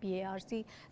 PARC।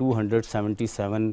277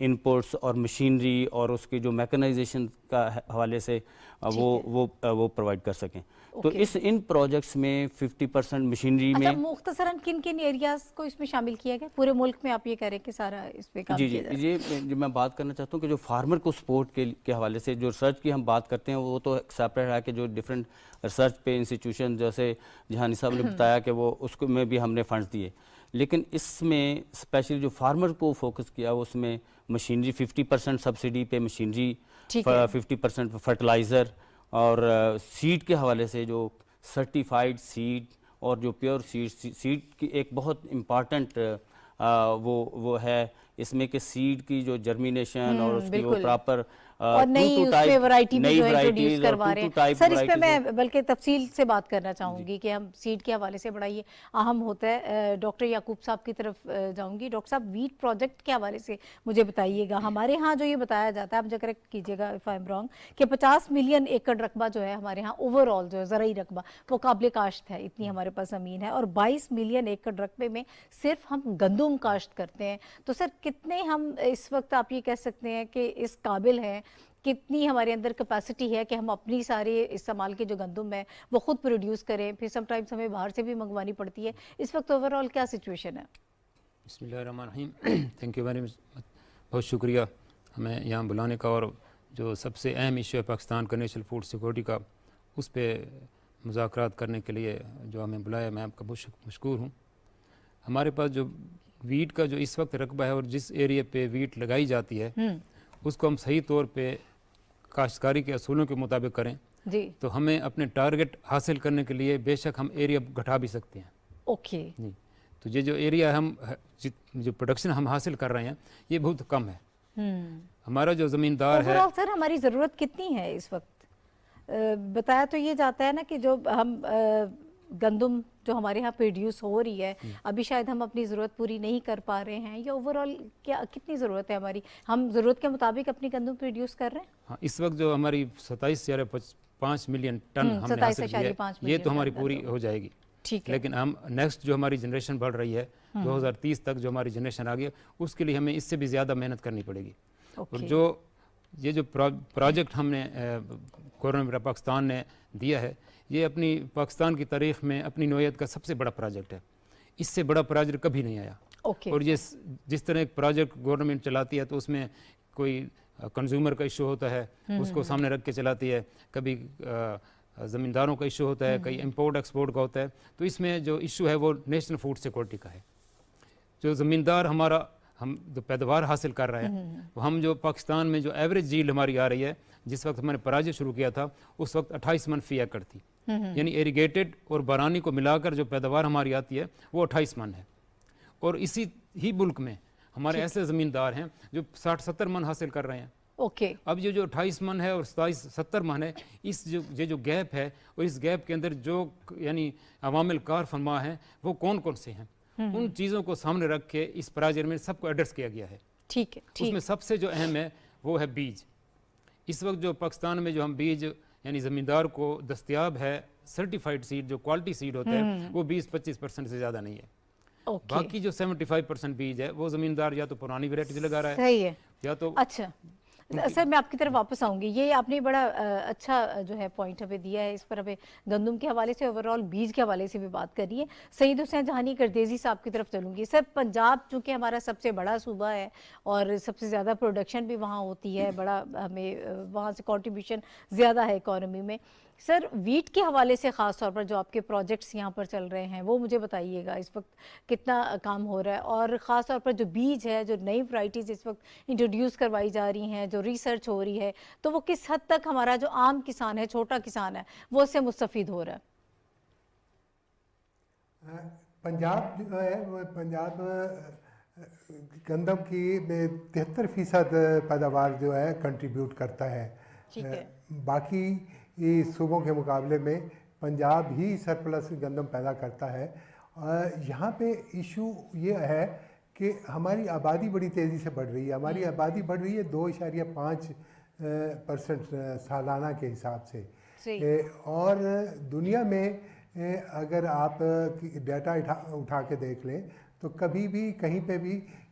inputs اور machinery اور اس کی جو میکنائزیشن کا حوالے سے وہ پرووائڈ کر سکیں. تو ان پروجیکٹس میں 50% مشینری میں. اچھا مختصراً کن کن ایریاز کو اس میں شامل کیا گیا پورے ملک میں؟ آپ یہ کہہ رہے ہیں کہ سارا اس پہ کام کیا جائے. یہ جو میں بات کرنا چاہتا ہوں کہ جو فارمر کو سپورٹ کے حوالے سے جو ریسرچ کی ہم بات کرتے ہیں وہ تو سیپریٹ ہے کہ جو ڈفرینٹ ریسرچ پہ انسٹیٹیوشن جیسے جہانی صاحب نے بتایا کہ وہ اس کو میں بھی ہم نے فنڈز دیے. لیکن اس میں اسپیشلی جو فارمر کو فوکس کیا اس میں مشینری 50% سبسڈی پہ مشینری, 50% فرٹیلائزر, اور سیڈ کے حوالے سے جو سرٹیفائیڈ سیڈ اور جو پیور سیڈ کی ایک بہت امپارٹنٹ وہ ہے اس میں کہ سیڈ کی جو جرمینیشن اور اس کی وہ پراپر اور نئی اس میں ورائٹی بھی جو انٹروڈیوس کروا رہے ہیں. سر اس پہ میں بلکہ تفصیل سے بات کرنا چاہوں گی کہ ہم سیڈ کے حوالے سے بڑا یہ اہم ہوتا ہے. ڈاکٹر یعقوب صاحب کی طرف جاؤں گی. ڈاکٹر صاحب ویٹ پروجیکٹ کے حوالے سے مجھے بتائیے گا. ہمارے ہاں جو یہ بتایا جاتا ہے, آپ جو کریکٹ کیجیے گا اف آئی ایم رانگ, کہ 50 ملین ایکڑ رقبہ جو ہے ہمارے ہاں اوور آل جو ہے زرعی رقبہ وہ قابل کاشت ہے, اتنی ہمارے پاس زمین ہے, اور 22 ملین ایکڑ رقبے میں صرف ہم گندم کاشت کرتے ہیں. تو سر کتنے ہم اس وقت آپ یہ کہہ سکتے ہیں کہ اس قابل ہیں, کتنی ہمارے اندر کیپیسٹی ہے کہ ہم اپنی سارے استعمال کے جو گندم ہے وہ خود پروڈیوس کریں, پھر سم ٹائمز ہمیں باہر سے بھی منگوانی پڑتی ہے. اس وقت اوور آل کیا سچویشن ہے؟ بسم اللہ الرحمن الرحیم. تھینک یو ویری مچ, بہت شکریہ ہمیں یہاں بلانے کا, اور جو سب سے اہم ایشو ہے پاکستان کا نیشنل فوڈ سیکورٹی کا, اس پہ مذاکرات کرنے کے لیے جو ہمیں بلایا, میں آپ کا بہت مشکور ہوں. ہمارے پاس جو ویٹ کا جو اس وقت رقبہ ہے اور جس ایریا پہ ویٹ لگائی جاتی ہے اس کو ہم صحیح طور پہ کاشتکاری کے اصولوں کے مطابق کریں تو ہمیں اپنے ٹارگٹ حاصل کرنے کے لیے بے شک ہم ایریا گھٹا بھی سکتے ہیں. اوکے جی, تو یہ جو ایریا ہم جو پروڈکشن ہم حاصل کر رہے ہیں یہ بہت کم ہے. ہمارا جو زمیندار ہے, سر ہماری ضرورت کتنی ہے اس وقت؟ بتایا تو یہ جاتا ہے نا کہ جو ہم گندم جو ہمارے ہاں پروڈیوس ہو رہی ہے ابھی شاید ہم اپنی ضرورت پوری نہیں کر پا رہے ہیں, یا اوور آل کیا کتنی ضرورت ہے ہماری؟ ہم ضرورت کے مطابق اپنی گندم پروڈیوس کر رہے ہیں؟ ہاں, اس وقت جو ہماری 27.5 ملین ٹن ہم نے حاصل کیا ہے یہ تو ہماری پوری ہو جائے گی. لیکن ہم نیکسٹ جو ہماری جنریشن بڑھ رہی ہے 2030 تک جو ہماری جنریشن آ گئی اس کے لیے ہمیں اس سے بھی زیادہ محنت کرنی پڑے گی. اور جو یہ جو پروجیکٹ ہم نے گورنمنٹ پاکستان نے دیا ہے یہ اپنی پاکستان کی تاریخ میں اپنی نوعیت کا سب سے بڑا پروجیکٹ ہے. اس سے بڑا پروجیکٹ کبھی نہیں آیا. اور یہ جس طرح ایک پروجیکٹ گورنمنٹ چلاتی ہے تو اس میں کوئی کنزیومر کا ایشو ہوتا ہے اس کو سامنے رکھ کے چلاتی ہے, کبھی زمینداروں کا ایشو ہوتا ہے, کئی امپورٹ ایکسپورٹ کا ہوتا ہے. تو اس میں جو ایشو ہے وہ نیشنل فوڈ سیکورٹی کا ہے. جو زمیندار ہمارا ہم جو پیداوار حاصل کر رہے ہیں وہ ہم جو پاکستان میں جو ایوریج جیل ہماری آ رہی ہے, جس وقت ہم نے پروجیکٹ شروع کیا تھا اس وقت 28 من فی ایکڑ تھی, یعنی ایریگیٹڈ اور بارانی کو ملا کر جو پیداوار ہماری آتی ہے وہ 28 من ہے. اور اسی ہی ملک میں ہمارے ایسے زمیندار ہیں جو 60-70 من حاصل کر رہے ہیں. اب یہ جو 28 من ہے اور 70 من ہے, اس جو گیپ ہے اور اس گیپ کے اندر جو یعنی عوامل کار فرما ہیں وہ کون کون سے ہیں, ان چیزوں کو سامنے رکھ کے اس پروجیکٹ میں سب کو ایڈریس کیا گیا ہے. ٹھیک ہے, اس میں سب سے جو اہم ہے وہ ہے بیج. اس وقت جو پاکستان میں جو ہم بیج یعنی زمیندار کو دستیاب ہے سرٹیفائیڈ سیڈ جو کوالٹی سیڈ ہوتا ہے وہ 20-25% سے زیادہ نہیں ہے. باقی جو 75% بیج ہے وہ زمیندار یا تو پرانی ویرائٹیز لگا رہا ہے یا تو. اچھا سر میں آپ کی طرف واپس آؤں گی. یہ آپ نے بڑا اچھا جو ہے پوائنٹ ہمیں دیا ہے, اس پر ہمیں گندم کے حوالے سے اوور آل بیج کے حوالے سے بھی بات کریے. سعید حسین جہانی کردیزی صاحب کی طرف چلوں گی. سر پنجاب چونکہ ہمارا سب سے بڑا صوبہ ہے اور سب سے زیادہ پروڈکشن بھی وہاں ہوتی ہے, بڑا ہمیں وہاں سے کنٹریبیوشن زیادہ ہے اکانومی میں. سر ویٹ کے حوالے سے خاص طور پر جو آپ کے پروجیکٹس یہاں پر چل رہے ہیں وہ مجھے بتائیے گا اس وقت کتنا کام ہو رہا ہے, اور خاص طور پر جو بیج ہے, جو نئی ورائٹیز اس وقت انٹروڈیوس کروائی جا رہی ہیں, جو ریسرچ ہو رہی ہے, تو وہ کس حد تک ہمارا جو عام کسان ہے, چھوٹا کسان ہے, وہ اس سے مستفید ہو رہا ہے؟ پنجاب جو ہے وہ پنجاب گندم کی 73% پیداوار جو ہے کنٹریبیوٹ کرتا ہے. باقی صوبوں کے مقابلے میں پنجاب ہی سرپلس گندم پیدا کرتا ہے. یہاں پہ ایشو یہ ہے کہ ہماری آبادی بڑی تیزی سے بڑھ رہی ہے. ہماری آبادی بڑھ رہی ہے 2.5% سالانہ کے حساب سے, اور دنیا میں اگر آپ ڈیٹا اٹھا کے دیکھ لیں تو کبھی بھی کہیں پہ بھی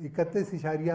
31.25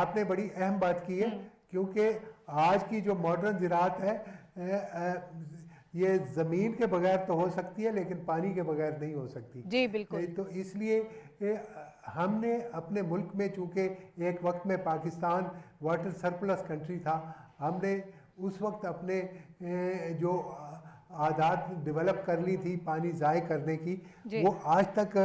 آپ نے بڑی اہم بات کی ہے، کیونکہ آج کی جو ماڈرن زراعت ہے یہ زمین کے بغیر تو ہو سکتی ہے لیکن پانی کے بغیر نہیں ہو سکتی. جی بالکل. تو اس لیے ہم نے اپنے ملک میں، چونکہ ایک وقت میں پاکستان واٹر سرپلس کنٹری تھا، ہم نے اس وقت اپنے جو عادات ڈیولپ کر لی تھی پانی ضائع کرنے کی، وہ آج تک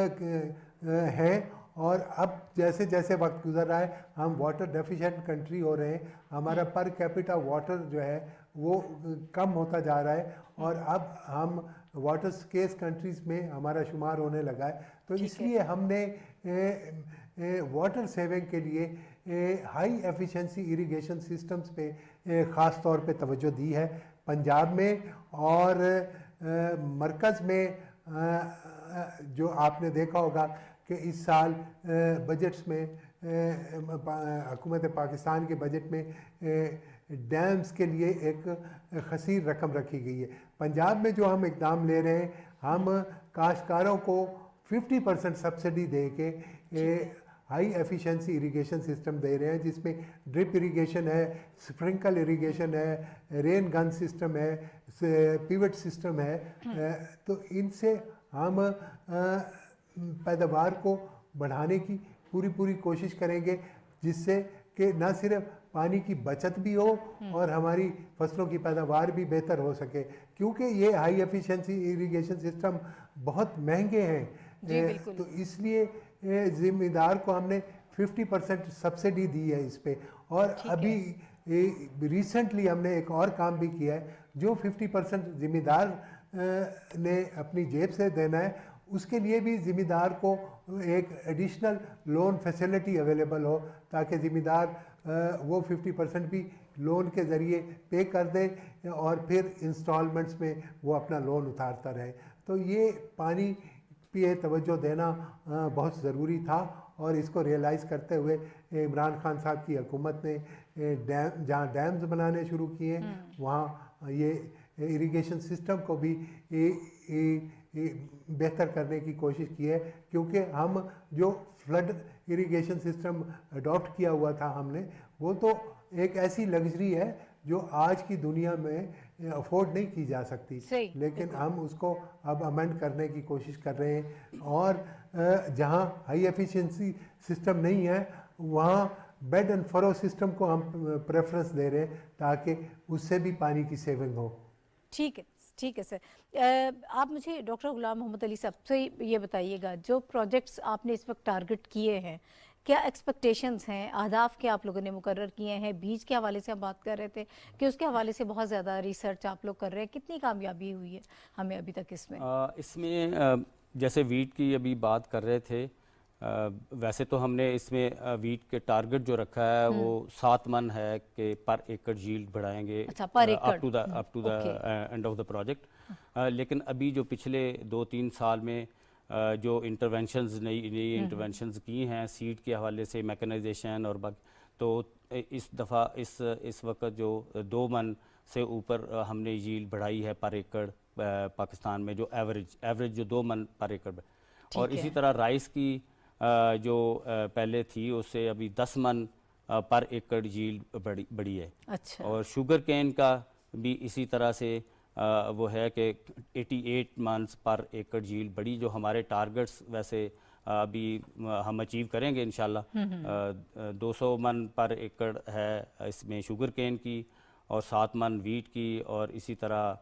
ہیں. اور اب جیسے جیسے وقت گزر رہا ہے ہم واٹر ڈیفیشینٹ کنٹری ہو رہے ہیں، ہمارا پر کیپیٹا واٹر جو ہے وہ کم ہوتا جا رہا ہے، اور اب ہم واٹر سکیس کنٹریز میں ہمارا شمار ہونے لگا ہے. تو اس لیے ہم نے واٹر سیونگ کے لیے ہائی ایفیشنسی اریگیشن سسٹمز پہ خاص طور پہ توجہ دی ہے. پنجاب میں اور مرکز میں جو آپ نے دیکھا ہوگا کہ اس سال بجٹس میں حکومت پاکستان کے بجٹ میں ڈیمز کے لیے ایک خصیر رقم رکھی گئی ہے. پنجاب میں جو ہم اقدام لے رہے ہیں، ہم کاشتکاروں کو 50% سبسڈی دے کے ہائی ایفیشنسی اریگیشن سسٹم دے رہے ہیں، جس میں ڈرپ اریگیشن ہے، اسپرنکل اریگیشن ہے، رین گن سسٹم ہے، پیوٹ سسٹم ہے. تو ان سے ہم پیداوار کو بڑھانے کی پوری کوشش کریں گے، جس سے کہ نہ صرف پانی کی بچت بھی ہو اور ہماری فصلوں کی پیداوار بھی بہتر ہو سکے، کیونکہ یہ ہائی ایفیشنسی اریگیشن سسٹم بہت مہنگے ہیں. تو اس لیے ذمہ دار کو ہم نے 50% سبسڈی دی ہے اس پہ. اور ابھی ریسنٹلی ہم نے ایک اور کام بھی کیا ہے، جو 50% ذمہ دار نے اپنی جیب سے دینا ہے، اس کے لیے بھی ذمہ دار کو ایک ایڈیشنل لون فیسلٹی اویلیبل ہو، تاکہ ذمہ دار وہ 50% بھی لون کے ذریعے پے کر دے اور پھر انسٹالمنٹس میں وہ اپنا لون اتارتا رہے. تو یہ پانی پہ توجہ دینا بہت ضروری تھا، اور اس کو ریئلائز کرتے ہوئے عمران خان صاحب کی حکومت نے جہاں ڈیمز بنانے شروع کیے وہاں یہ اریگیشن سسٹم کو بھی بہتر کرنے کی کوشش کی ہے. کیونکہ ہم جو فلڈ اریگیشن سسٹم اڈاپٹ کیا ہوا تھا ہم نے، وہ تو ایک ایسی لگژری ہے جو آج کی دنیا میں افورڈ نہیں کی جا سکتی، لیکن ہم اس کو اب امینڈ کرنے کی کوشش کر رہے ہیں. اور جہاں ہائی ایفیشنسی سسٹم نہیں ہے وہاں بیڈ اینڈ فرو سسٹم کو ہم پریفرنس دے رہے ہیں، تاکہ اس سے بھی پانی کی سیونگ ہو. ٹھیک ہے سر. آپ مجھے ڈاکٹر غلام محمد علی صاحب سے یہ بتائیے گا، جو پروجیکٹس آپ نے اس وقت ٹارگٹ کیے ہیں، کیا ایکسپیکٹیشنز ہیں، اہداف کیا آپ لوگوں نے مقرر کیے ہیں؟ بیج کے حوالے سے ہم بات کر رہے تھے کہ اس کے حوالے سے بہت زیادہ ریسرچ آپ لوگ کر رہے ہیں، کتنی کامیابی ہوئی ہے ہمیں ابھی تک اس میں جیسے ویٹ کی ابھی بات کر رہے تھے، ویسے تو ہم نے اس میں ویٹ کے ٹارگٹ جو رکھا ہے وہ 7 من ہے کہ پر ایکڑ جیلڈ بڑھائیں گے up to the end of the project. لیکن ابھی جو پچھلے 2-3 سال میں جو انٹرونشنز نئی انٹرونشنز کی ہیں سیڈ کے حوالے سے، میکنائزیشن اور تو اس دفعہ اس وقت جو 2 من سے اوپر ہم نے ییلڈ بڑھائی ہے پر ایکڑ پاکستان میں، جو ایوریج جو 2 من پر ایکڑ. اور اسی طرح رائس کی جو پہلے تھی اس سے ابھی 10 من پر ایکڑ ییلڈ بڑی ہے. اور شوگر کین کا بھی اسی طرح سے وہ ہے کہ 88 منز پر ایکڑ ییلڈ بڑی. جو ہمارے ٹارگٹس ویسے ابھی ہم اچیو کریں گے انشاءاللہ. 200 من پر ایکڑ ہے اس میں شوگر کین کی، اور 7 من ویٹ کی، اور اسی طرح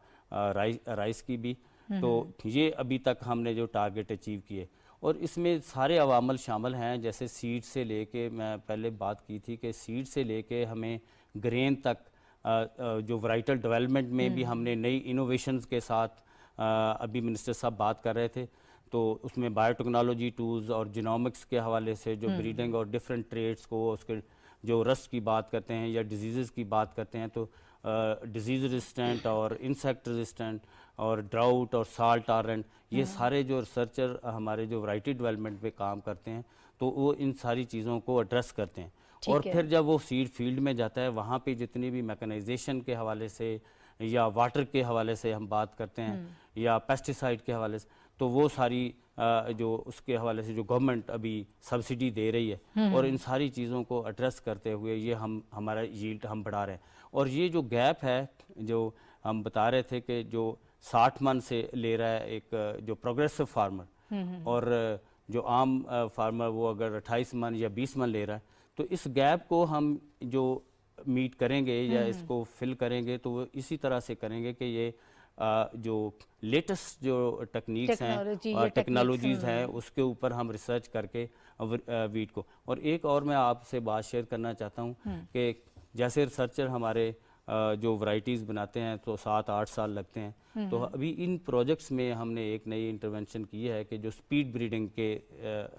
رائس کی بھی. تو یہ ابھی تک ہم نے جو ٹارگٹ اچیو کیے، اور اس میں سارے عوامل شامل ہیں، جیسے سیڈ سے لے کے، میں پہلے بات کی تھی کہ سیڈ سے لے کے ہمیں گرین تک، جو ورائٹل ڈیولپمنٹ میں بھی ہم نے نئی انوویشنز کے ساتھ ابھی منسٹر صاحب بات کر رہے تھے، تو اس میں بایو ٹیکنالوجی ٹولز اور جینومکس کے حوالے سے جو بریڈنگ اور ڈفرینٹ ٹریڈس کو، اس کے جو رسٹ کی بات کرتے ہیں یا ڈیزیزز کی بات کرتے ہیں، تو ڈیزیز ریزسٹنٹ اور انسیکٹ ریزسٹنٹ اور ڈراؤٹ اور سالٹ ٹالرنٹ، یہ سارے جو ریسرچر ہمارے جو ورائٹی ڈیولپمنٹ پہ کام کرتے ہیں، تو وہ ان ساری چیزوں کو ایڈریس کرتے ہیں. اور پھر جب وہ سیڈ فیلڈ میں جاتا ہے، وہاں پہ جتنی بھی میکنائزیشن کے حوالے سے یا واٹر کے حوالے سے ہم بات کرتے ہیں یا پیسٹیسائڈ کے حوالے سے، تو وہ ساری جو اس کے حوالے سے جو گورنمنٹ ابھی سبسڈی دے رہی ہے اور ان ساری چیزوں کو ایڈریس کرتے ہوئے یہ ہمارا ییلڈ ہم بڑھا رہے ہیں. اور یہ جو گیپ ہے جو ہم بتا رہے تھے کہ جو 60 من سے لے رہا ہے ایک جو پروگریسو فارمر اور جو عام فارمر وہ اگر 28 من یا 20 من لے رہا ہے, تو اس گیپ کو ہم جو میٹ کریں گے یا اس کو فل کریں گے تو وہ اسی طرح سے کریں گے کہ یہ جو لیٹسٹ جو ٹیکنیکس ہیں ٹیکنالوجیز ہیں اس کے اوپر ہم ریسرچ کر کے ویٹ کو. اور ایک اور میں آپ سے بات شیئر کرنا چاہتا ہوں کہ جیسے ریسرچر ہمارے جو ورائٹیز بناتے ہیں تو 7-8 سال لگتے ہیں, تو ابھی ان پروجیکٹس میں ہم نے ایک نئی انٹرونشن کی ہے کہ جو سپیڈ بریڈنگ کے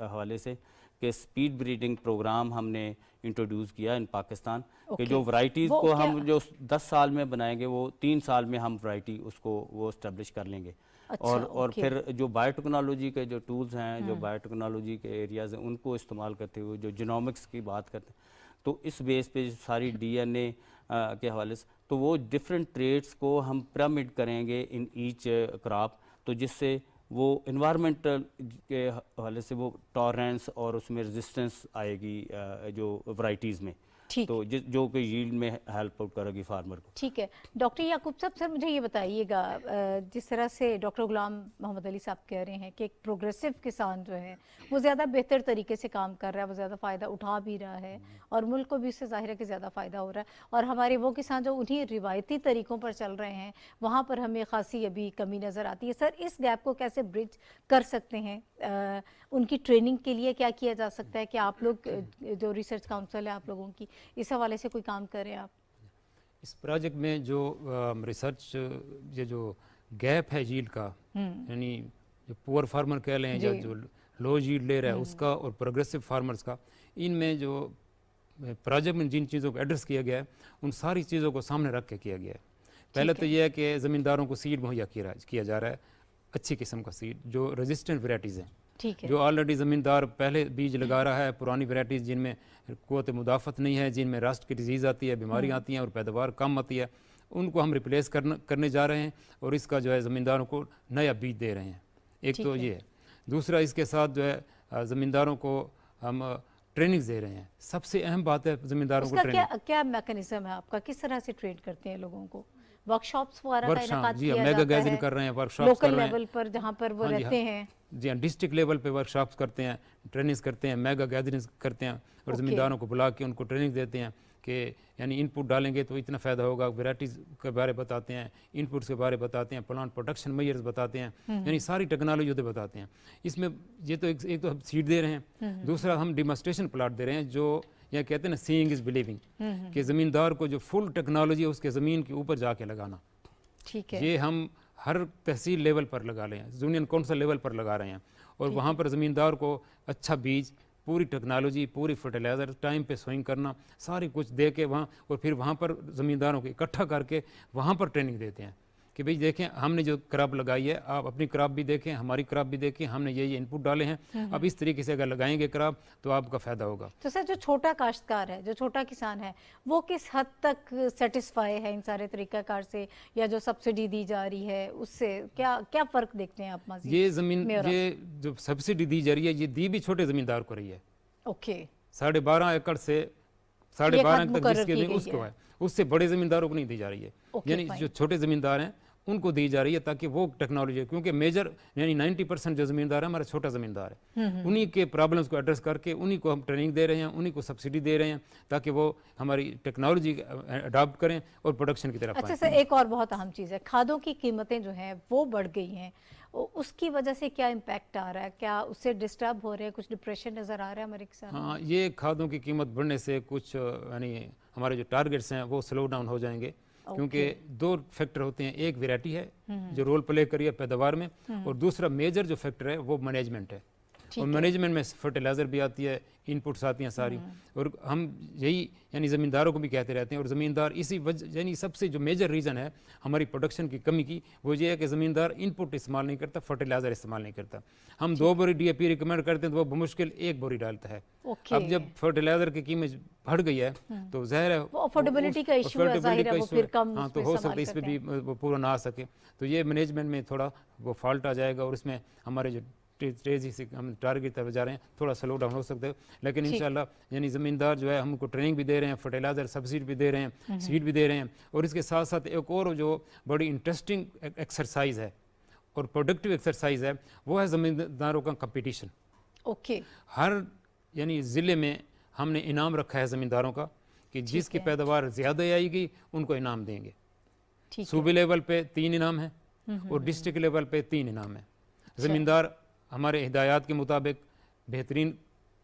حوالے سے کہ سپیڈ بریڈنگ پروگرام ہم نے انٹروڈیوس کیا ان پاکستان کہ جو ورائٹیز کو ہم جو 10 سال میں بنائیں گے وہ 3 سال میں ہم ورائٹی اس کو وہ اسٹیبلش کر لیں گے. اور پھر جو بایو ٹیکنالوجی کے جو ٹولز ہیں جو بایو ٹیکنالوجی کے ایریاز ہیں ان کو استعمال کرتے ہوئے جو جینومکس کی بات کرتے ہیں تو اس بیس پہ ساری ڈی این اے کے حوالے سے تو وہ ڈفرینٹ ٹریٹس کو ہم پیرامڈ کریں گے ان ایچ کراپ, تو جس سے وہ انوائرمنٹل کے حوالے سے وہ ٹالرنس اور اس میں ریزسٹنس آئے گی جو ورائٹیز میں, تو جو کہ ییلڈ میں ہیلپ آؤٹ کرے گی فارمر کو. ٹھیک ہے. ڈاکٹر یعقوب صاحب سر مجھے یہ بتائیے گا, جس طرح سے ڈاکٹر غلام محمد علی صاحب کہہ رہے ہیں کہ ایک پروگریسو کسان جو ہے وہ زیادہ بہتر طریقے سے کام کر رہا ہے, وہ زیادہ فائدہ اٹھا بھی رہا ہے اور ملک کو بھی اس سے ظاہر ہے کہ زیادہ فائدہ ہو رہا ہے, اور ہمارے وہ کسان جو انہی روایتی طریقوں پر چل رہے ہیں وہاں پر ہمیں خاصی ابھی کمی نظر آتی ہے. سر اس گیپ کو کیسے برج کر سکتے ہیں؟ ان کی ٹریننگ کے لیے کیا کیا جا سکتا ہے کہ آپ لوگ جو ریسرچ کاؤنسل ہے آپ لوگوں کی اس حوالے سے کوئی کام کریں آپ؟ اس پروجیکٹ میں جو ریسرچ یہ جو گیپ ہے ییلڈ کا, یعنی جو پور فارمر کہہ لیں یا جو لو ییلڈ لے رہا ہے اس کا اور پروگریسو فارمرز کا, ان میں جو پروجیکٹ میں جن چیزوں کو ایڈریس کیا گیا ہے ان ساری چیزوں کو سامنے رکھ کے کیا گیا ہے. پہلے تو یہ ہے کہ زمینداروں کو سیڈ مہیا کیا جا رہا ہے, اچھی قسم کا سیڈ جو ریزسٹنٹ ویرائٹیز ہیں, جو آلریڈی زمیندار پہلے بیج لگا رہا ہے, پرانی ویرائٹیز جن میں قوت مدافعت نہیں ہے, جن میں رسٹ کی ڈیزیز آتی ہے, بیماریاں آتی ہیں اور پیداوار کم آتی ہے, ان کو ہم ریپلیس کرنے جا رہے ہیں اور اس کا جو ہے زمینداروں کو نیا بیج دے رہے ہیں. ایک تو یہ ہے. دوسرا اس کے ساتھ جو ہے زمینداروں کو ہم ٹریننگ دے رہے ہیں. سب سے اہم بات ہے زمینداروں کو ٹریننگ. کیا میکانزم ہے آپ کا, کس طرح سے ٹرین کرتے ہیں لوگوں کو؟ ورکشاپس وغیرہ کا انعقاد کیا میگا گیدرنگ کر رہے ہیں, ورکشاپس لوکل لیول پر جہاں پر وہ رہتے ہیں؟ جی ہاں, ڈسٹرکٹ لیول پہ ورکشاپس کرتے ہیں, ٹریننگز کرتے ہیں, میگا گیدرنگز کرتے ہیں اور زمینداروں کو بلا کے ان کو ٹریننگ دیتے ہیں کہ یعنی ان پٹ ڈالیں گے تو اتنا فائدہ ہوگا, ویرائٹیز کے بارے بتاتے ہیں, ان پٹس کے بارے بتاتے ہیں, پلانٹ پروڈکشن میئرز بتاتے ہیں, یعنی ساری ٹیکنالوجی ہوتے بتاتے ہیں. اس میں یہ تو ایک تو ہم سیڈ دے رہے ہیں, دوسرا ہم ڈیمانسٹریشن پلاٹ دے رہے ہیں جو یہ کہتے ہیں نا سیئنگ از بلیونگ, کہ زمیندار کو جو فل ٹیکنالوجی ہے اس کے زمین کے اوپر جا کے لگانا. یہ ہم ہر تحصیل لیول پر لگا رہے ہیں, یونین کونسل لیول پر لگا رہے ہیں, اور وہاں پر زمیندار کو اچھا بیج, پوری ٹیکنالوجی, پوری فرٹیلائزر ٹائم پہ سوئنگ کرنا, ساری کچھ دے کے وہاں, اور پھر وہاں پر زمینداروں کو اکٹھا کر کے وہاں پر ٹریننگ دیتے ہیں کہ بھئی دیکھیں ہم نے جو کراپ لگائی ہے, آپ اپنی کراپ بھی دیکھیں, ہماری کراپ بھی دیکھیں, ہم نے یہ انپٹ ڈالے ہیں, اب اس طریقے سے اگر لگائیں گے کراپ تو آپ کا فائدہ ہوگا. تو سر جو چھوٹا کاشتکار ہے, جو چھوٹا کسان ہے, وہ کس حد تک سیٹسفائی ہے ان سارے طریقہ کار سے, یا جو سبسڈی دی جا رہی ہے اس سے کیا فرق دیکھتے ہیں آپ مزید؟ یہ جو سبسڈی دی جا رہی ہے یہ دی بھی چھوٹے زمیندار کو رہی ہے. اوکے. 12.5 ایکڑ سے 12.5 تک جس کے اس کو ہے, اس سے بڑے زمینداروں کو نہیں دی جا رہی ہے. یعنی جو چھوٹے زمیندار ہیں ان کو دی جا رہی ہے تاکہ وہ ٹیکنالوجی, کیونکہ میجر یعنی 90% جو زمیندار ہے ہمارا چھوٹا زمیندار ہے, انہی کے پرابلمس کو ایڈریس کر کے انہی کو ہم ٹریننگ دے رہے ہیں, انہی کو سبسڈی دے رہے ہیں تاکہ وہ ہماری ٹیکنالوجی اڈاپٹ کریں اور پروڈکشن کی طرف آئیں. اچھا سر, ایک اور بہت اہم چیز ہے, کھادوں کی قیمتیں جو ہیں وہ بڑھ گئی ہیں, اس کی وجہ سے کیا امپیکٹ آ رہا ہے, کیا اس سے ڈسٹرب ہو رہے ہیں, کچھ ڈپریشن نظر آ رہا ہے ہمارے کسان؟ ہاں, یہ کھادوں کی قیمت بڑھنے سے کچھ یعنی ہمارے جو ٹارگیٹس ہیں وہ سلو ڈاؤن ہو جائیں گے, کیونکہ 2 فیکٹر ہوتے ہیں, ایک ویرائٹی ہے جو رول پلے کری ہے پیداوار میں, اور دوسرا میجر جو فیکٹر ہے وہ مینجمنٹ ہے. اور مینجمنٹ میں فرٹیلائزر بھی آتی ہے, انپٹس آتی ہیں ساری, اور ہم یہی یعنی زمینداروں کو بھی کہتے رہتے ہیں, اور زمیندار اسی وجہ یعنی سب سے جو میجر ریزن ہے ہماری پروڈکشن کی کمی کی وہ یہ ہے کہ زمیندار انپٹ استعمال نہیں کرتا, فرٹیلائزر استعمال نہیں کرتا. ہم 2 بوری ڈی اے پی ریکمینڈ کرتے ہیں تو وہ بمشکل 1 بوری ڈالتا ہے. اب جب فرٹیلائزر کی قیمت بڑھ گئی ہے تو ظاہر ہے افورڈیبلٹی کا ایشو ہے, ظاہر ہے وہ پھر کم, ہاں تو ہو سکتا ہے اس پہ بھی وہ پورا نہ آ سکے, تو یہ مینجمنٹ میں تھوڑا وہ فالٹ آ جائے گا, اور اس میں ہمارے جو تیزی سے ہم ٹارگیٹ کی طرف جا رہے ہیں تھوڑا سلو ڈاؤن ہو سکتا ہے. لیکن انشاءاللہ یعنی زمیندار جو ہے ہم کو ٹریننگ بھی دے رہے ہیں, فرٹیلائزر سبسڈی بھی دے رہے ہیں, سیڈ بھی دے رہے ہیں, اور اس کے ساتھ ساتھ ایک اور جو بڑی انٹرسٹنگ ایکسرسائز ہے اور پروڈکٹیو ایکسرسائز ہے وہ ہے زمینداروں کا کمپٹیشن. اوکے, ہر یعنی ضلع میں ہم نے انعام رکھا ہے زمینداروں کا کہ جس کی پیداوار زیادہ آئے گی ان کو انعام دیں گے. صوبے لیول پہ 3 انعام ہیں اور ڈسٹرکٹ لیول پہ 3 انعام ہیں. زمیندار ہمارے ہدایات کے مطابق بہترین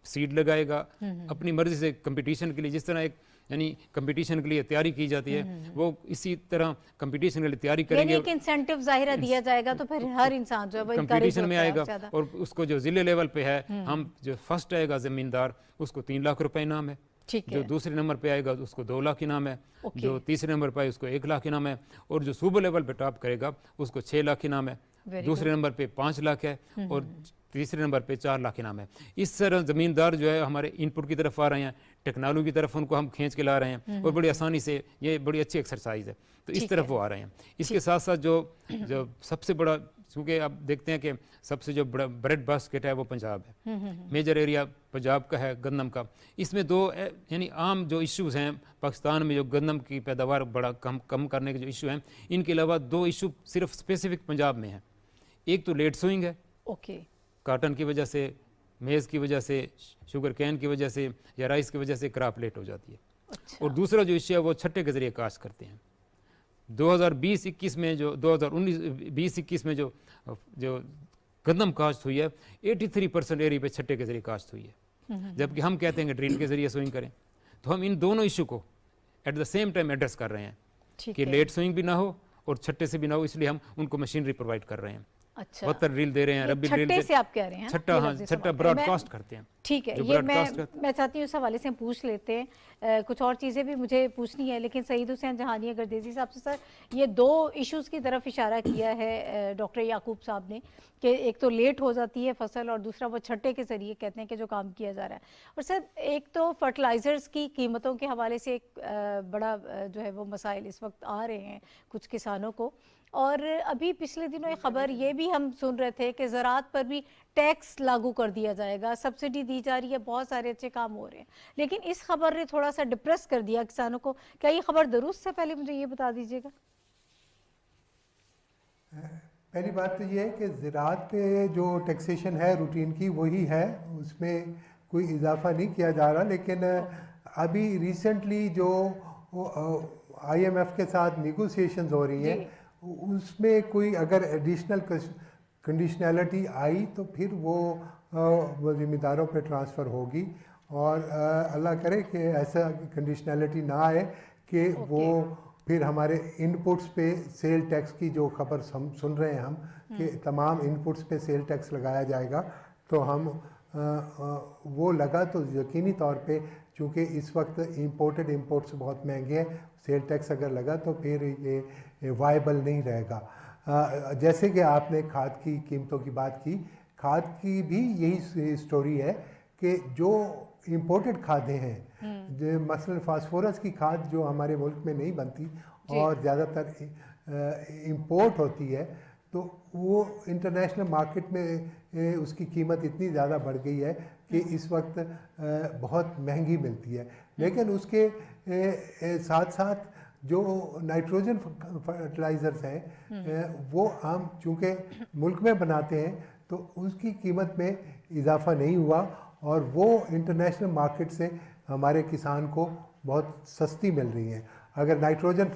سیڈ لگائے گا اپنی مرضی سے کمپٹیشن کے لیے, جس طرح ایک یعنی کمپٹیشن کے لیے تیاری کی جاتی ہے وہ اسی طرح کمپٹیشن کے لیے تیاری کریں گے. ایک انسینٹیو ظاہرہ دیا جائے گا تو پھر ہر انسان جو ہے وہ کمپٹیشن میں آئے گا, اور اس کو جو ضلع لیول پہ ہے ہم جو فرسٹ آئے گا زمیندار اس کو 3 لاکھ روپے انعام ہے, جو دوسرے نمبر پہ آئے گا اس کو 2 لاکھ انعام ہے, جو تیسرے نمبر پہ آئے اس کو 1 لاکھ انعام ہے, اور جو صوبہ لیول پہ ٹاپ کرے گا اس کو 6 لاکھ انعام ہے, دوسرے نمبر پہ 5 لاکھ ہے, اور تیسرے نمبر پہ 4 لاکھ انعام ہے. اس طرح زمیندار جو ہے ہمارے ان پٹ کی طرف آ رہے ہیں, ٹیکنالوجی کی طرف ان کو ہم کھینچ کے لا رہے ہیں, اور بڑی آسانی سے یہ بڑی اچھی ایکسرسائز ہے, تو اس طرف وہ آ رہے ہیں. اس کے ساتھ ساتھ جو سب سے بڑا, چونکہ آپ دیکھتے ہیں کہ سب سے جو بڑا بریڈ باسکٹ ہے وہ پنجاب ہے, میجر ایریا پنجاب کا ہے گندم کا. اس میں 2 یعنی عام جو ایشوز ہیں پاکستان میں جو گندم کی پیداوار بڑا کم کرنے کے جو ایشو ہیں, ان کے علاوہ 2 ایشو صرف اسپیسیفک پنجاب میں ہیں. ایک تو لیٹ سوئنگ ہے, کاٹن کی وجہ سے, میز کی وجہ سے, شوگر کین کی وجہ سے یا رائس کی وجہ سے کراپ لیٹ ہو جاتی ہے. اور دوسرا جو ایشو ہے وہ چھٹے کے ذریعے کاشت کرتے ہیں. 2020-21 میں جو 2019-20-21 میں جو گندم کاشت ہوئی ہے 83% ایریا پہ چھٹے کے ذریعے کاشت ہوئی ہے, جبکہ ہم کہتے ہیں کہ ڈرل کے ذریعے سوئنگ کریں. تو ہم ان دونوں ایشو کو at the same time address کر رہے ہیں کہ لیٹ سوئنگ بھی نہ ہو اور چھٹے سے بھی نہ ہو, اس لیے ہم ان کو مشینری پرووائڈ کر رہے ہیں. وتر ڈرل دے رہے ہیں, ربی ڈرل چھٹے سے آپ کہہ رہے ہیں, چھٹا, ہاں چھٹا براڈ کاسٹ کرتے ہیں. ٹھیک ہے, یہ میں چاہتی ہوں اس حوالے سے ہم پوچھ لیتے ہیں, کچھ اور چیزیں بھی مجھے پوچھنی ہے, لیکن سعید حسین جہانی اگردیزی صاحب سے سر یہ 2 ایشوز کی طرف اشارہ کیا ہے ڈاکٹر یعقوب صاحب نے کہ ایک تو لیٹ ہو جاتی ہے فصل, اور دوسرا وہ چھٹے کے ذریعے کہتے ہیں کہ جو کام کیا جا رہا ہے. اور سر ایک تو فرٹیلائزرز کی قیمتوں کے حوالے سے ایک بڑا جو ہے وہ مسائل اس وقت آ رہے ہیں کچھ کسانوں کو, اور ابھی پچھلے دنوں ایک خبر یہ بھی ہم سن رہے تھے کہ زراعت پر بھی ٹیکس لاگو کر دیا جائے گا, سبسڈی دی جا رہی ہے, بہت سارے اچھے کام ہو رہے ہیں, لیکن اس خبر نے تھوڑا سا ڈپریس کر دیا کسانوں کو. کیا یہ خبر درست ہے؟ پہلے مجھے یہ بتا دیجیے گا. پہلی بات تو یہ ہے کہ زراعت پہ جو ٹیکسیشن ہے روٹین کی وہی ہے, اس میں کوئی اضافہ نہیں کیا جا رہا. لیکن ابھی ریسنٹلی جو IMF کے ساتھ نیگوسیشنز ہو رہی ہیں اس میں کوئی اگر ایڈیشنل کنڈیشنلٹی آئی تو پھر وہ ذمہ داروں پہ ٹرانسفر ہوگی, اور اللہ کرے کہ ایسا کنڈیشنلٹی نہ آئے کہ وہ پھر ہمارے ان پٹس پہ سیل ٹیکس کی جو خبر سن رہے ہیں ہم کہ تمام ان پٹس پہ سیل ٹیکس لگایا جائے گا, تو ہم وہ لگا تو یقینی طور پہ چونکہ اس وقت امپورٹس بہت مہنگے ہیں, سیل ٹیکس اگر لگا تو پھر یہ وائبل نہیں رہے گا. جیسے کہ آپ نے کھاد کی قیمتوں کی بات کی, کھاد کی بھی یہی سٹوری ہے کہ جو امپورٹڈ کھادیں ہیں, مثلا فاسفورس کی کھاد جو ہمارے ملک میں نہیں بنتی اور زیادہ تر امپورٹ ہوتی ہے, تو وہ انٹرنیشنل مارکیٹ میں اس کی قیمت اتنی زیادہ بڑھ گئی ہے کہ اس وقت بہت مہنگی ملتی ہے. لیکن اس کے ساتھ ساتھ جو نائٹروجن فرٹیلائزرز ہیں وہ ہم چونکہ ملک میں بناتے ہیں تو اس کی قیمت میں اضافہ نہیں ہوا, اور وہ انٹرنیشنل مارکیٹ سے ہمارے کسان کو بہت سستی مل رہی ہیں. اگر نائٹروجن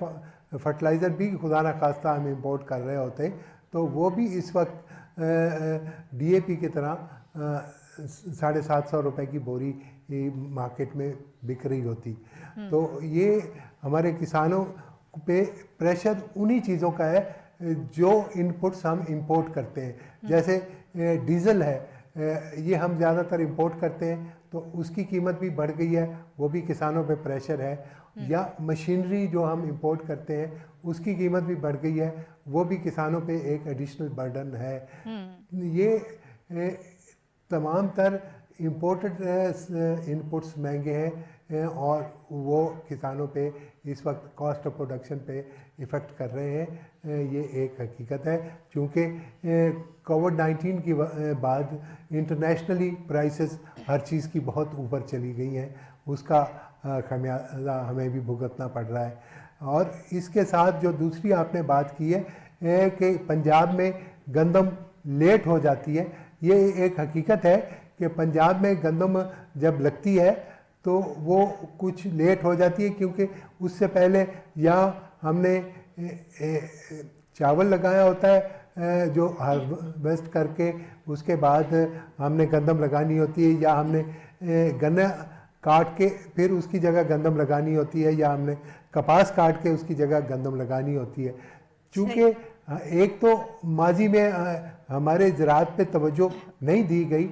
فرٹیلائزر بھی خدا نخواستہ ہم امپورٹ کر رہے ہوتے تو وہ بھی اس وقت DAP کی طرح 750 روپے کی بوری مارکیٹ میں بک رہی ہوتی. تو یہ ہمارے کسانوں پہ پریشر انہی چیزوں کا ہے جو ان پٹس ہم امپورٹ کرتے ہیں, جیسے ڈیزل ہے, یہ ہم زیادہ تر امپورٹ کرتے ہیں تو اس کی قیمت بھی بڑھ گئی ہے, وہ بھی کسانوں پہ پریشر ہے. یا مشینری جو ہم امپورٹ کرتے ہیں اس کی قیمت بھی بڑھ گئی ہے, وہ بھی کسانوں پہ ایک ایڈیشنل برڈن ہے. یہ تمام تر امپورٹڈ انپٹس مہنگے ہیں اور وہ کسانوں پہ اس وقت کاسٹ آف پروڈکشن پہ ایفیکٹ کر رہے ہیں. یہ ایک حقیقت ہے. چونکہ کووڈ-19 کی بعد انٹرنیشنلی پرائسز ہر چیز کی بہت اوپر چلی گئی ہیں, اس کا خمیازہ ہمیں بھی بھگتنا پڑ رہا ہے. اور اس کے ساتھ جو دوسری آپ نے بات کی ہے کہ پنجاب میں گندم لیٹ ہو جاتی ہے, یہ ایک حقیقت ہے کہ پنجاب میں گندم جب لگتی ہے تو وہ کچھ لیٹ ہو جاتی ہے, کیونکہ اس سے پہلے یا ہم نے چاول لگایا ہوتا ہے جو ہارویسٹ کر کے اس کے بعد ہم نے گندم لگانی ہوتی ہے, یا ہم نے گنا کاٹ کے پھر اس کی جگہ گندم لگانی ہوتی ہے, یا ہم نے کپاس کاٹ کے اس کی جگہ گندم لگانی ہوتی ہے. چونکہ ایک تو ماضی میں ہمارے زراعت پہ توجہ نہیں دی گئی,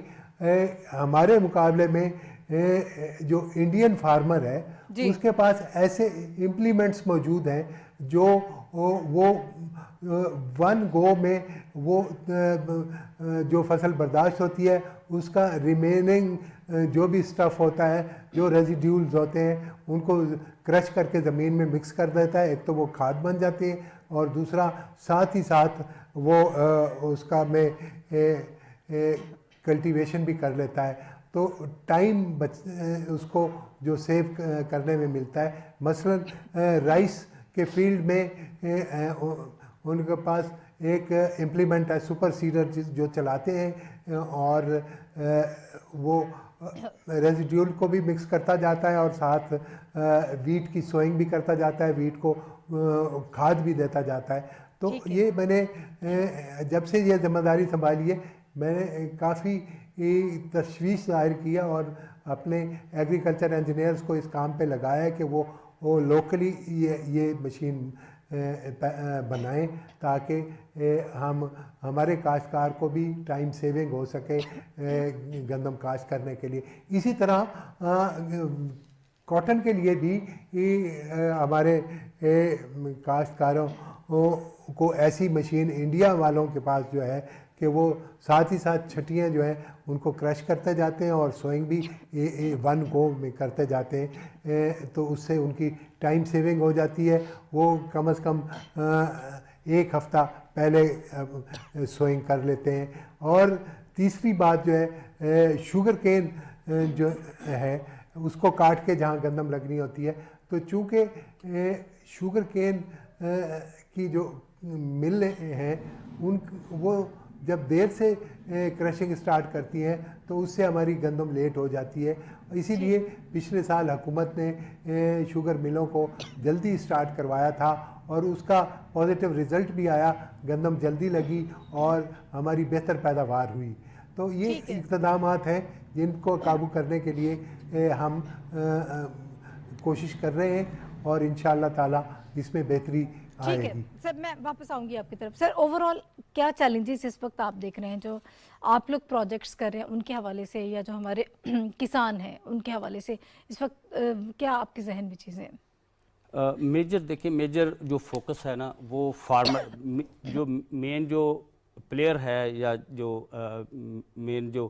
ہمارے مقابلے میں جو انڈین فارمر ہے اس کے پاس ایسے امپلیمنٹس موجود ہیں جو وہ ون گو میں وہ جو فصل برداشت ہوتی ہے اس کا ریمیننگ جو بھی سٹف ہوتا ہے, جو ریزیڈیولز ہوتے ہیں, ان کو کرش کر کے زمین میں مکس کر دیتا ہے. ایک تو وہ کھاد بن جاتی ہے اور دوسرا ساتھ ہی ساتھ وہ اس کا میں کلٹیویشن بھی کر لیتا ہے. تو ٹائم اس کو جو سیو کرنے میں ملتا ہے. مثلا رائس کے فیلڈ میں ان کے پاس ایک امپلیمنٹ ہے سپر سیڈر جو چلاتے ہیں اور وہ ریزیڈیول کو بھی مکس کرتا جاتا ہے اور ساتھ ویٹ کی سوئنگ بھی کرتا جاتا ہے, ویٹ کو کھاد بھی دیتا جاتا ہے. تو یہ میں نے جب سے یہ ذمہ داری سنبھالی ہے میں نے کافی تشویش ظاہر کیا اور اپنے ایگریکلچر انجینئرز کو اس کام پہ لگایا ہے کہ وہ لوکلی یہ مشین بنائیں تاکہ ہمارے کاشتکار کو بھی ٹائم سیونگ ہو سکے گندم کاشت کرنے کے لیے. اسی طرح کاٹن کے لیے بھی ہمارے کاشتکاروں کو ایسی مشین انڈیا والوں کے پاس جو ہے کہ وہ ساتھ ہی ساتھ چھٹیاں جو ہیں ان کو کرش کرتے جاتے ہیں اور سوئنگ بھی ون گو میں کرتے جاتے ہیں, تو اس سے ان کی ٹائم سیونگ ہو جاتی ہے. وہ کم از کم ایک ہفتہ پہلے سوئنگ کر لیتے ہیں. اور تیسری بات جو ہے شوگر کین جو ہے اس کو کاٹ کے جہاں گندم لگنی ہوتی ہے, تو چونکہ شوگر کین کی جو ملیں ہیں وہ جب دیر سے کرشنگ سٹارٹ کرتی ہیں تو اس سے ہماری گندم لیٹ ہو جاتی ہے. اسی لیے پچھلے سال حکومت نے شوگر ملوں کو جلدی سٹارٹ کروایا تھا اور اس کا پازیٹیو رزلٹ بھی آیا, گندم جلدی لگی اور ہماری بہتر پیداوار ہوئی. تو یہ اقتدامات ہیں جن کو قابو کرنے کے لیے ہم کوشش کر رہے ہیں اور انشاءاللہ تعالی اس میں بہتری آئے گی. سر میں واپس آؤں گی آپ کی طرف. سر اوورآل کیا چیلنجز اس وقت آپ دیکھ رہے ہیں جو آپ لوگ پروجیکٹس کر رہے ہیں ان کے حوالے سے, یا جو ہمارے کسان ہیں ان کے حوالے سے اس وقت کیا آپ کے ذہن میں چیزیں ہیں؟ میجر دیکھیں, میجر جو فوکس ہے نا وہ فارمر جو مین جو پلیئر ہے یا جو مین جو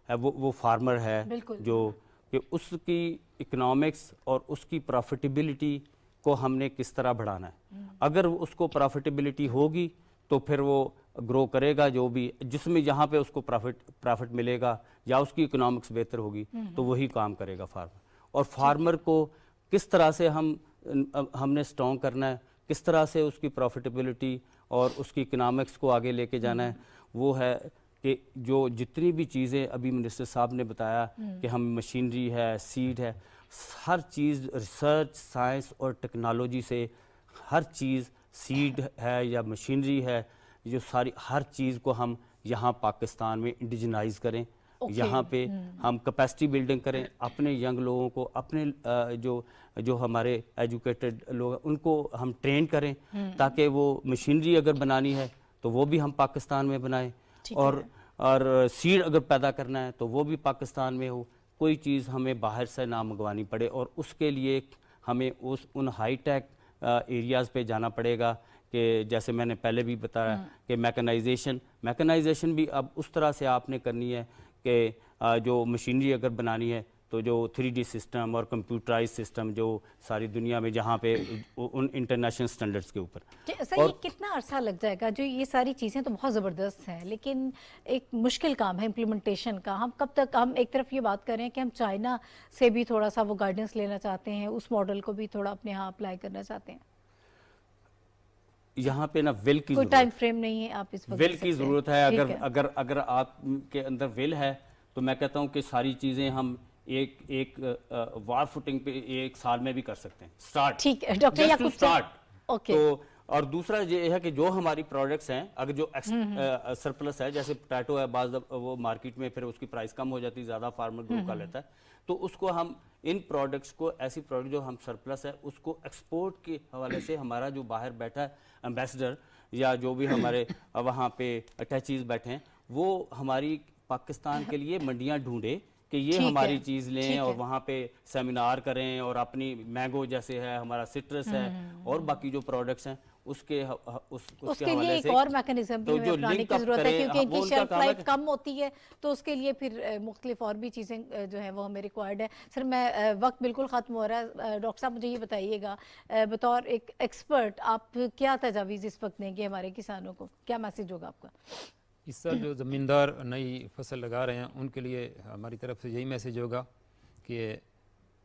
ہے وہ فارمر ہے, جو کہ اس کی اکنامکس اور اس کی پروفیٹیبلٹی کو ہم نے کس طرح بڑھانا ہے. اگر اس کو پروفیٹیبلٹی ہوگی تو پھر وہ گرو کرے گا, جو بھی جس میں جہاں پہ اس کو پروفٹ ملے گا یا اس کی اکنامکس بہتر ہوگی تو وہی کام کرے گا فارمر. اور فارمر کو کس طرح سے ہم نے اسٹرانگ کرنا ہے, کس طرح سے اس کی پروفیٹیبلٹی اور اس کی اکنامکس کو آگے لے کے جانا ہے, وہ ہے کہ جو جتنی بھی چیزیں ابھی منسٹر صاحب نے بتایا کہ ہم مشینری ہے, سیڈ ہے, ہر چیز ریسرچ سائنس اور ٹیکنالوجی سے ہر چیز سیڈ ہے یا مشینری ہے, جو ساری ہر چیز کو ہم یہاں پاکستان میں انڈیجنائز کریں, یہاں پہ ہم کیپیسٹی بلڈنگ کریں, اپنے ینگ لوگوں کو, اپنے جو ہمارے ایجوکیٹڈ لوگ ہیں ان کو ہم ٹرین کریں تاکہ وہ مشینری اگر بنانی ہے تو وہ بھی ہم پاکستان میں بنائیں. اور اور سیڈ اگر پیدا کرنا ہے تو وہ بھی پاکستان میں ہو, کوئی چیز ہمیں باہر سے نہ منگوانی پڑے, اور اس کے لیے ہمیں ان ہائی ٹیک ایریاز پہ جانا پڑے گا کہ جیسے میں نے پہلے بھی بتایا کہ میکنائزیشن بھی اب اس طرح سے آپ نے کرنی ہے کہ جو مشینری اگر بنانی ہے تو جو 3D سسٹم اور کمپیوٹرائز سسٹم جو ساری دنیا میں جہاں پہ ان انٹرنیشنل سٹینڈرڈز کے اوپر. سر یہ کتنا عرصہ لگ جائے گا؟ جو یہ ساری چیزیں تو بہت زبردست ہیں لیکن ایک مشکل کام ہے امپلیمنٹیشن کا. ہم کب تک, ہم ایک طرف یہ بات کر رہے ہیں کہ ہم چائنا سے بھی تھوڑا سا وہ گائیڈنس لینا چاہتے ہیں, اس ماڈل کو بھی تھوڑا اپنے یہاں اپلائی کرنا چاہتے ہیں. یہاں پہ نا ول کی کوئی ٹائم فریم نہیں ہے, آپ اس وقت ول کی ضرورت ہے. اگر آپ کے اندر ول ہے تو میں کہتا ہوں کہ ساری چیزیں ہم ایک وار فوٹنگ پہ 1 سال میں بھی کر سکتے ہیں. اسٹارٹ, ٹھیک ہے ڈاکٹر یعقوب اسٹارٹ. اوکے. تو اور دوسرا یہ ہے کہ جو ہماری پروڈکٹس ہیں اگر جو سرپلس ہے, جیسے پوٹیٹو ہے, بعض وہ مارکیٹ میں پھر اس کی پرائس کم ہو جاتی ہے, زیادہ فارمر گرو کا لیتا ہے, تو اس کو ہم ان پروڈکٹس کو, ایسی پروڈکٹ جو ہم سرپلس ہے اس کو ایکسپورٹ کے حوالے سے ہمارا جو باہر بیٹھا ہے ایمبیسڈر یا جو بھی ہمارے وہاں پہ اٹیچیز بیٹھے ہیں, وہ ہماری پاکستان کے لیے منڈیاں ڈھونڈے کہ یہ ہماری چیز لیں اور وہاں پہ سیمینار کریں, اور اپنی مینگو جیسے ہے, ہمارا سٹرس ہے, اور باقی جو پروڈکٹس ہیں اس کے لیے ایک اور میکنزم بھی اپنانے کی ضرورت ہے کیونکہ ان کی شیلف لائف کم ہوتی ہے, تو اس کے لیے پھر مختلف اور بھی چیزیں جو ہیں وہ ہمیں ریکوائرڈ ہے. سر میں وقت بالکل ختم ہو رہا ہے, ڈاکٹر صاحب مجھے یہ بتائیے گا بطور ایک ایکسپرٹ آپ کیا تجاویز اس وقت دیں گے ہمارے کسانوں کو, کیا میسج ہوگا آپ کا؟ اس سال جو زمیندار نئی فصل لگا رہے ہیں ان کے لیے ہماری طرف سے یہی میسیج ہوگا کہ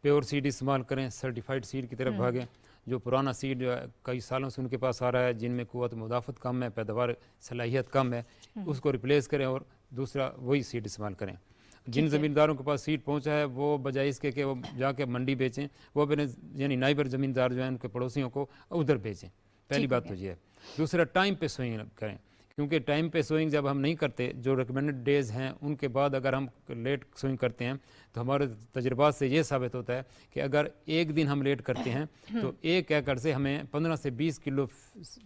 پیور سیڈ استعمال کریں, سرٹیفائڈ سیڈ کی طرف بھاگیں. جو پرانا سیڈ کئی سالوں سے ان کے پاس آ رہا ہے, جن میں قوت مدافعت کم ہے, پیداوار صلاحیت کم ہے, اس کو ریپلیس کریں اور دوسرا وہی سیڈ استعمال کریں. جن زمینداروں کے پاس سیڈ پہنچا ہے وہ بجائے اس کے کہ وہ جا کے منڈی بیچیں, وہ اپنے یعنی نائبر زمیندار جو ہیں ان کے پڑوسیوں کو ادھر بیچیں. پہلی بات تو یہ ہے. دوسرا ٹائم پہ سوئنگ کریں, کیونکہ ٹائم پہ سوئنگ جب ہم نہیں کرتے, جو ریکمینڈڈ ڈیز ہیں ان کے بعد اگر ہم لیٹ سوئنگ کرتے ہیں تو ہمارے تجربات سے یہ ثابت ہوتا ہے کہ اگر ایک دن ہم لیٹ کرتے ہیں تو 1 ایکڑ سے ہمیں 15 سے 20 کلو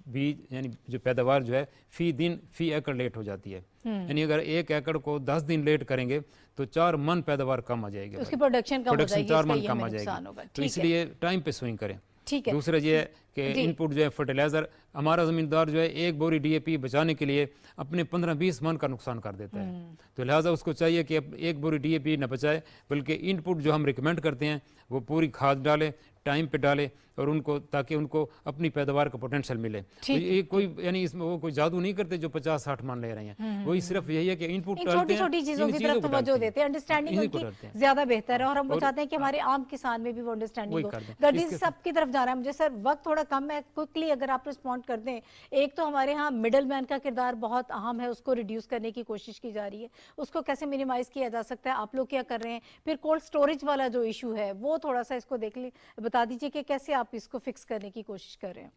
بیج یعنی جو پیداوار جو ہے فی دن فی ایکڑ لیٹ ہو جاتی ہے. یعنی اگر 1 ایکڑ کو 10 دن لیٹ کریں گے تو 4 من پیداوار کم آ جائے گی, اس کی پروڈکشن کم ہو جائے گی, 4 من کم آ جائے گی. تو اس لیے ٹائم پہ سوئنگ کریں. دوسرا یہ ہے کہ ان پٹ جو ہے فرٹیلائزر, ہمارا زمیندار جو ہے 1 بوری ڈی اے پی بچانے کے لیے اپنے 15-20 من کا نقصان کر دیتا ہے. تو لہٰذا اس کو چاہیے کہ 1 بوری ڈی اے پی نہ بچائے, بلکہ ان پٹ جو ہم ریکمینڈ کرتے ہیں وہ پوری کھاد ڈالے, ٹائم پہ ڈالے, اور ان کو تاکہ ان کو اپنی پیداوار کا پوٹینشیل ملے. تو یہ کوئی یعنی اس میں وہ کوئی جادو نہیں کرتے جو 50-60 من لے رہے ہیں, وہی صرف یہی ہے کہ ان پٹ ڈالتے ہیں, چھوٹی چیزوں کی طرف توجہ دیتے ہیں, انڈرسٹینڈنگ ان کی زیادہ بہتر ہے, اور ہم وہ چاہتے ہیں کہ ہمارے عام کسان میں بھی وہ انڈرسٹینڈنگ ہو. گردین صاحب کی طرف جا رہا ہے مجھے سر, وقت تھوڑا کم ہے, کوئکلی اگر آپ رسپونڈ کر دیں. ایک تو ہمارے ہاں مڈل مین کا کردار بہت اہم ہے, اس کو ریڈیوس کرنے کی کوشش کی جا رہی ہے, اس کو کیسے منیمائز کیا جا سکتا ہے, آپ لوگ کیا کر رہے ہیں؟ پھر کولڈ سٹوریج والا جو ایشو ہے وہ تھوڑا سا اس کو دیکھ بتا دیجئے کہ کیسے آپ اس کو فکس کرنے کی کوشش کر رہے ہیں.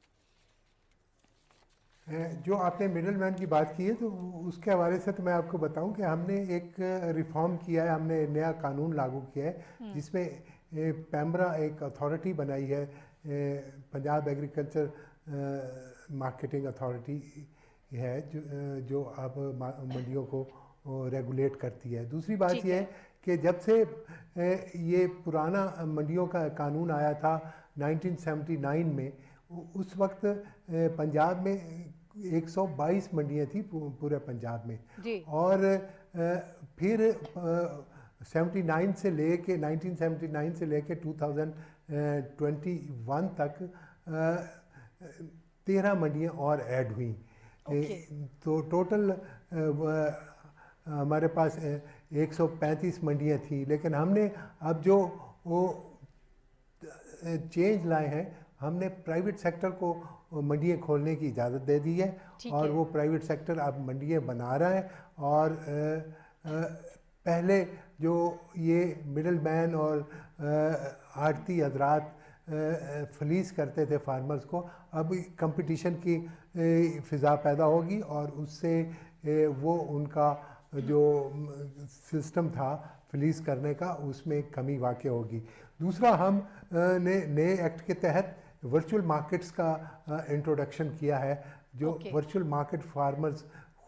جو آپ نے مڈل مین کی بات کی ہے تو اس کے حوالے سے تو میں آپ کو بتاؤں کہ ہم نے ایک ریفارم کیا ہے, ہم نے نیا قانون لاگو کیا ہے جس میں پیمرا ایک اتھارٹی بنائی ہے, پنجاب ایگریکلچر مارکیٹنگ اتھارٹی ہے جو اب منڈیوں کو ریگولیٹ کرتی ہے. دوسری بات یہ ہے کہ جب سے یہ پرانا منڈیوں کا قانون آیا تھا 1979 میں, اس وقت پنجاب میں 122 منڈیاں تھیں پورے پنجاب میں, اور پھر 1979 سے لے کے 2021 تک 13 منڈیاں اور ایڈ ہوئیں. تو ٹوٹل ہمارے پاس 135 منڈیاں تھیں, لیکن ہم نے اب جو وہ چینج لائے ہیں, ہم نے پرائیویٹ سیکٹر کو منڈیاں کھولنے کی اجازت دے دی ہے, اور وہ پرائیویٹ سیکٹر اب منڈیاں بنا رہا ہے. اور پہلے جو یہ مڈل مین اور آڑتی حضرات فلیس کرتے تھے فارمرز کو, اب کمپٹیشن کی فضا پیدا ہوگی, اور اس سے وہ ان کا جو سسٹم تھا فلیس کرنے کا اس میں کمی واقع ہوگی. دوسرا ہم نے نئے ایکٹ کے تحت ورچوئل مارکیٹس کا انٹروڈکشن کیا ہے, جو ورچوئل مارکیٹ فارمرز